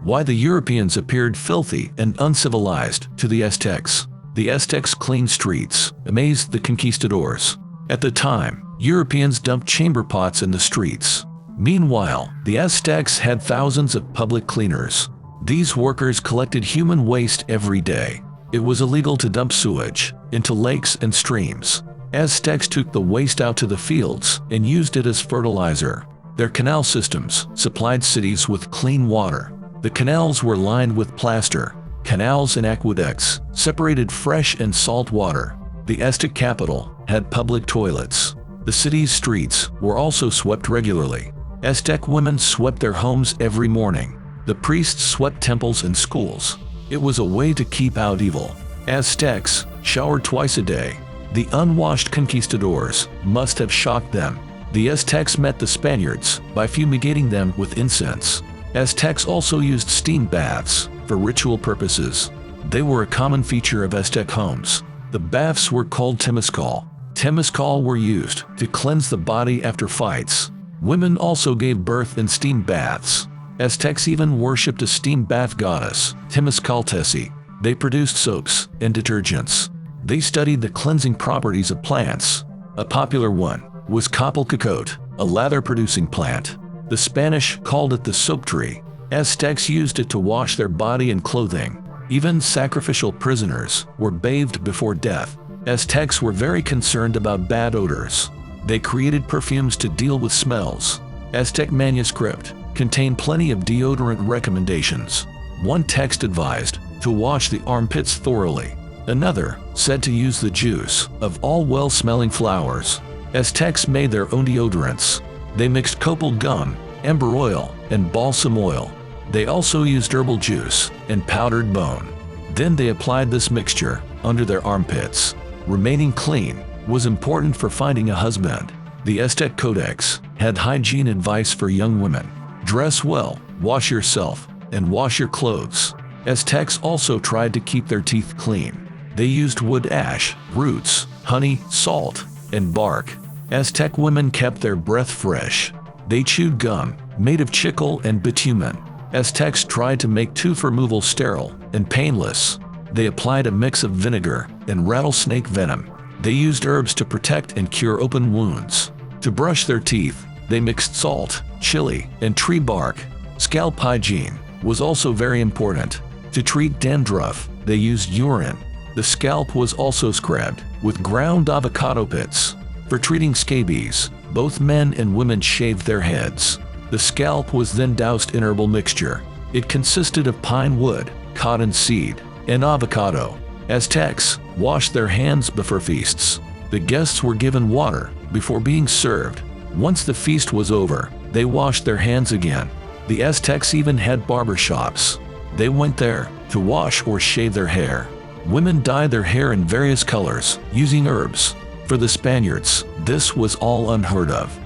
Why the Europeans appeared filthy and uncivilized to the Aztecs. The Aztecs' clean streets amazed the conquistadors. At the time, Europeans dumped chamber pots in the streets. Meanwhile, the Aztecs had thousands of public cleaners. These workers collected human waste every day. It was illegal to dump sewage into lakes and streams. Aztecs took the waste out to the fields and used it as fertilizer. Their canal systems supplied cities with clean water. The canals were lined with plaster. Canals and aqueducts separated fresh and salt water. The Aztec capital had public toilets. The city's streets were also swept regularly. Aztec women swept their homes every morning. The priests swept temples and schools. It was a way to keep out evil. Aztecs showered twice a day. The unwashed conquistadors must have shocked them. The Aztecs met the Spaniards by fumigating them with incense. Aztecs also used steam baths for ritual purposes. They were a common feature of Aztec homes. The baths were called temazcal. Temazcal were used to cleanse the body after fights. Women also gave birth in steam baths. Aztecs even worshipped a steam bath goddess, Temazcaltesi. They produced soaps and detergents. They studied the cleansing properties of plants. A popular one was Copalcacote, a lather-producing plant. The Spanish called it the soap tree. Aztecs used it to wash their body and clothing. Even sacrificial prisoners were bathed before death. Aztecs were very concerned about bad odors. They created perfumes to deal with smells. Aztec manuscript contained plenty of deodorant recommendations. One text advised to wash the armpits thoroughly. Another said to use the juice of all well-smelling flowers. Aztecs made their own deodorants. They mixed copal gum, amber oil, and balsam oil. They also used herbal juice and powdered bone. Then they applied this mixture under their armpits. Remaining clean was important for finding a husband. The Aztec Codex had hygiene advice for young women. Dress well, wash yourself, and wash your clothes. Aztecs also tried to keep their teeth clean. They used wood ash, roots, honey, salt, and bark. Aztec women kept their breath fresh. They chewed gum made of chicle and bitumen. Aztecs tried to make tooth removal sterile and painless. They applied a mix of vinegar and rattlesnake venom. They used herbs to protect and cure open wounds. To brush their teeth, they mixed salt, chili, and tree bark. Scalp hygiene was also very important. To treat dandruff, they used urine. The scalp was also scrubbed with ground avocado pits. For treating scabies, both men and women shaved their heads. The scalp was then doused in herbal mixture. It consisted of pine wood, cotton seed, and avocado. Aztecs washed their hands before feasts. The guests were given water before being served. Once the feast was over, they washed their hands again. The Aztecs even had barber shops. They went there to wash or shave their hair. Women dyed their hair in various colors using herbs. For the Spaniards, this was all unheard of.